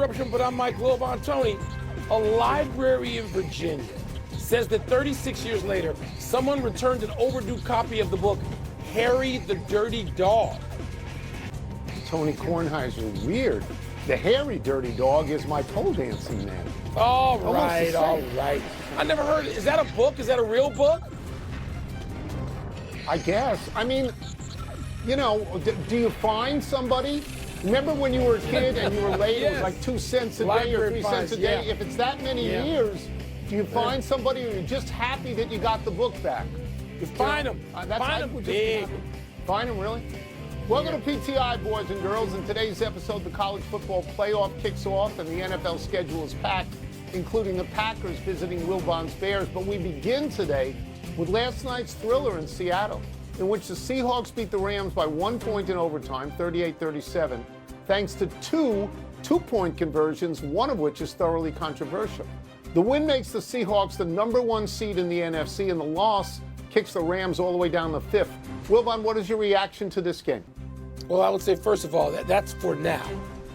Interruption, but I'm Mike Wilbon. Tony, a library in Virginia says that 36 years later, someone returned an overdue copy of the book, Harry the Dirty Dog. Tony Kornheiser, weird. The hairy dirty dog is my pole dancing man. All right. I never heard it. Is that a book? Is that a real book? I guess. I mean, you know, do you find somebody? Remember when you were a kid and you were late, Yes. it was like 2 cents a day or 3 cents a day? Yeah. If it's that many years, do you find somebody or you're just happy that you got the book back? You find them. Find them big. Find them, really? Welcome to PTI, boys and girls. In today's episode, the college football playoff kicks off and the NFL schedule is packed, including the Packers visiting Wilbon's Bears. But we begin today with last night's thriller in Seattle, in which the Seahawks beat the Rams by 1 point in overtime, 38-37, thanks to two two-point conversions, one of which is thoroughly controversial. The win makes the Seahawks the #1 seed in the NFC, and the loss kicks the Rams all the way down the 5th. Wilbon, what is your reaction to this game? Well, I would say, first of all, that's for now.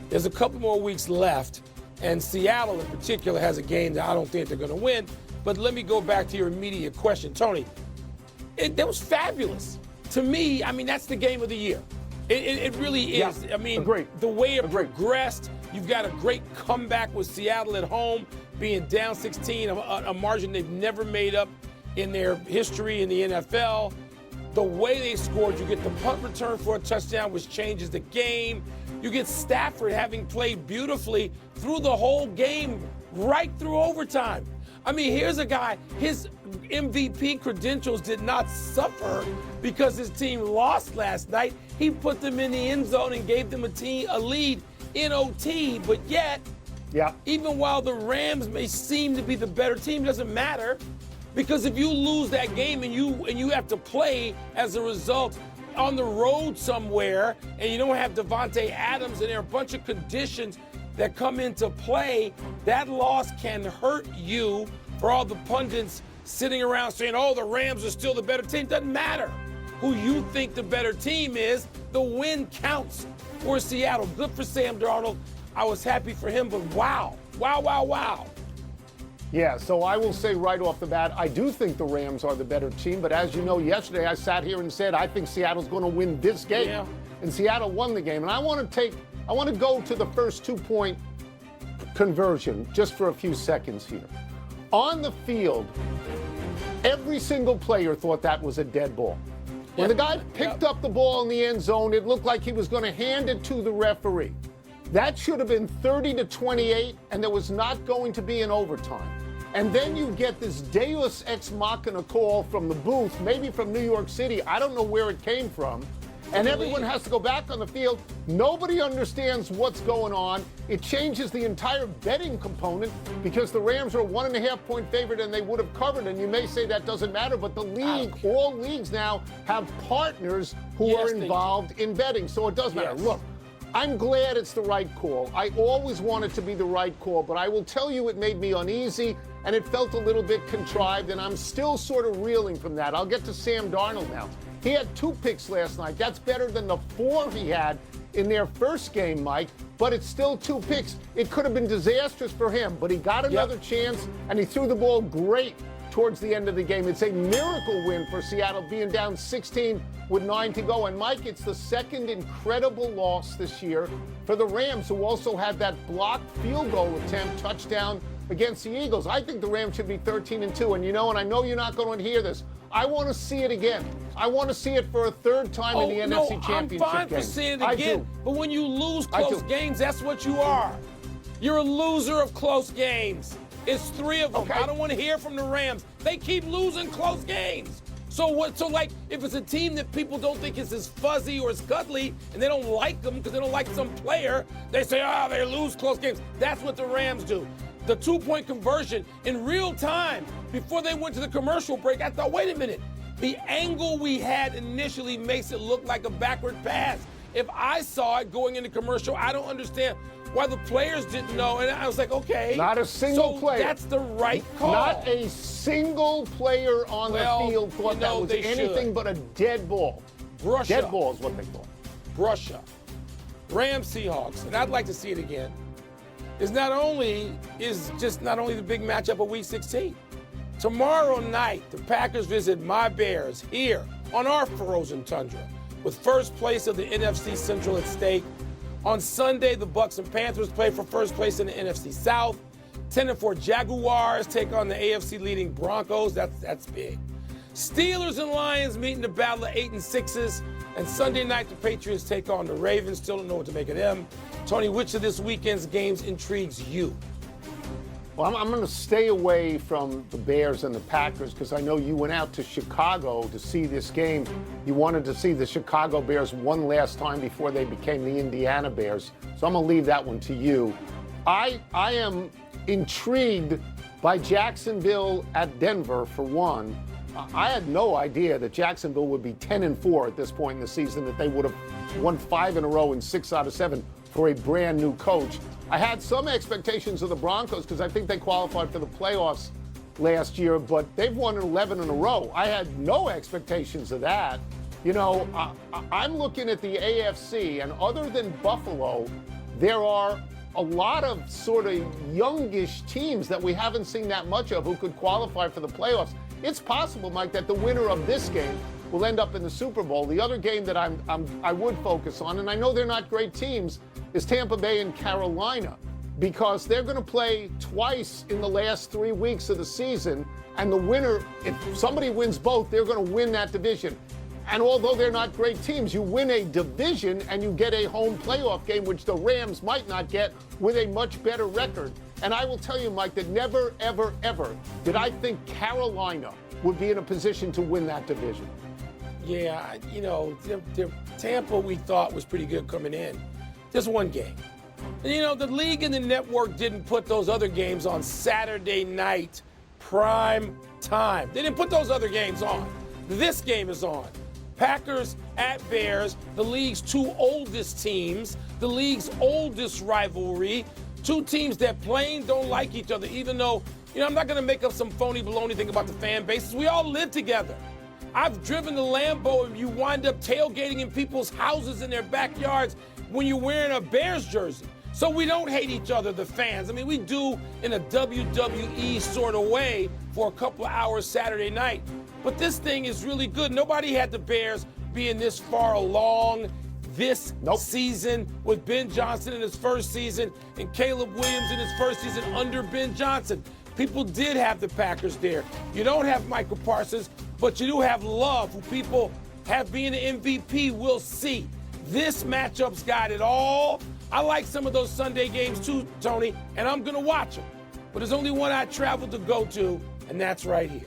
There's a couple more weeks left, and Seattle in particular has a game that I don't think they're going to win. But let me go back to your immediate question. Tony, that was fabulous. To me, I mean, that's the game of the year. It really is. Yeah, I mean, agreed. The way it progressed, you've got a great comeback with Seattle at home, being down 16, a margin they've never made up in their history in the NFL. The way they scored, you get the punt return for a touchdown, which changes the game. You get Stafford having played beautifully through the whole game, right through overtime. I mean, here's a guy, his MVP credentials did not suffer because his team lost last night. He put them in the end zone and gave them a lead in OT, but yet, even while the Rams may seem to be the better team, it doesn't matter. Because if you lose that game and you have to play as a result on the road somewhere, and you don't have Devontae Adams, and there are a bunch of conditions that come into play, that loss can hurt you. For all the pundits sitting around saying, oh, the Rams are still the better team, doesn't matter who you think the better team is. The win counts for Seattle. Good for Sam Darnold. I was happy for him, but wow. Yeah, so I will say right off the bat, I do think the Rams are the better team. But as you know, yesterday I sat here and said I think Seattle's going to win this game. Yeah. And Seattle won the game. And I want to go to the first 2-point conversion just for a few seconds here. On the field, every single player thought that was a dead ball. When the guy picked up the ball in the end zone, it looked like he was going to hand it to the referee. That should have been 30-28, and there was not going to be an overtime. And then you get this Deus Ex Machina call from the booth, maybe from New York City. I don't know where it came from. And everyone has to go back on the field. Nobody understands what's going on. It changes the entire betting component because the Rams are a 1.5-point favorite and they would have covered. And you may say that doesn't matter, but the league, all leagues now have partners who are involved in betting. So it does matter. Look, I'm glad it's the right call. I always want it to be the right call, but I will tell you it made me uneasy and it felt a little bit contrived, and I'm still sort of reeling from that. I'll get to Sam Darnold now. He had 2 picks last night. That's better than the 4 he had in their first game, Mike, but it's still 2 picks. It could have been disastrous for him, but he got another chance, and he threw the ball great towards the end of the game. It's a miracle win for Seattle, being down 16 with 9 to go. And, Mike, it's the second incredible loss this year for the Rams, who also had that blocked field goal attempt, touchdown against the Eagles. I think the Rams should be 13-2. And, you know, and I know you're not going to hear this, I want to see it again. I want to see it for a 3rd time in the NFC Championship I'm fine game. for seeing it again. But when you lose close games, that's what you are. You're a loser of close games. It's 3 of them. I don't want to hear from the Rams. They keep losing close games. So what? So, like, if it's a team that people don't think is as fuzzy or as cuddly, and they don't like them because they don't like some player, they say, they lose close games. That's what the Rams do. The 2-point conversion in real time before they went to the commercial break, I thought, wait a minute. The angle we had initially makes it look like a backward pass. If I saw it going into commercial, I don't understand why the players didn't know. And I was like, okay. Not a single player. That's the right call. Not a single player on the field thought that was anything but a dead ball. Dead ball is what they thought. Brush up. Rams Seahawks, and I'd like to see it again. is not only the big matchup of Week 16. Tomorrow night, the Packers visit my Bears here on our frozen tundra, with first place of the NFC Central at stake. On Sunday, the Bucs and Panthers play for first place in the NFC South. 10-4 Jaguars take on the AFC-leading Broncos. That's big. Steelers and Lions meet in the battle of 8 and 6s. And Sunday night, the Patriots take on the Ravens. Still don't know what to make of them. Tony, which of this weekend's games intrigues you? Well, I'm going to stay away from the Bears and the Packers because I know you went out to Chicago to see this game. You wanted to see the Chicago Bears one last time before they became the Indiana Bears. So I'm going to leave that one to you. I am intrigued by Jacksonville at Denver, for one. I had no idea that Jacksonville would be 10-4 at this point in the season, that they would have won 5 in a row in 6 out of 7 for a brand new coach. I had some expectations of the Broncos because I think they qualified for the playoffs last year, but they've won 11 in a row. I had no expectations of that. You know, I'm looking at the AFC, and other than Buffalo, there are a lot of sort of youngish teams that we haven't seen that much of who could qualify for the playoffs. It's possible, Mike, that the winner of this game will end up in the Super Bowl. The other game that I would focus on, and I know they're not great teams, is Tampa Bay and Carolina, because they're going to play twice in the last 3 weeks of the season, and the winner, if somebody wins both, they're going to win that division. And although they're not great teams, you win a division and you get a home playoff game, which the Rams might not get, with a much better record. And I will tell you, Mike, that never, ever, ever did I think Carolina would be in a position to win that division. Yeah, you know, Tampa we thought was pretty good coming in. Just one game. And, you know, the league and the network didn't put those other games on Saturday night prime time. They didn't put those other games on. This game is on. Packers at Bears, the league's 2 oldest teams, the league's oldest rivalry, 2 teams that plain don't like each other, even though, you know, I'm not going to make up some phony baloney thing about the fan bases. We all live together. I've driven the Lambo and you wind up tailgating in people's houses in their backyards when you're wearing a Bears jersey. So we don't hate each other, the fans. I mean, we do in a WWE sort of way for a couple of hours Saturday night. But this thing is really good. Nobody had the Bears being this far along this season with Ben Johnson in his first season and Caleb Williams in his first season under Ben Johnson. People did have the Packers there. You don't have Michael Parsons, but you do have Love, who people have being an MVP. We'll see. This matchup's got it all. I like some of those Sunday games too, Tony, and I'm going to watch them. But there's only one I traveled to go to, and that's right here.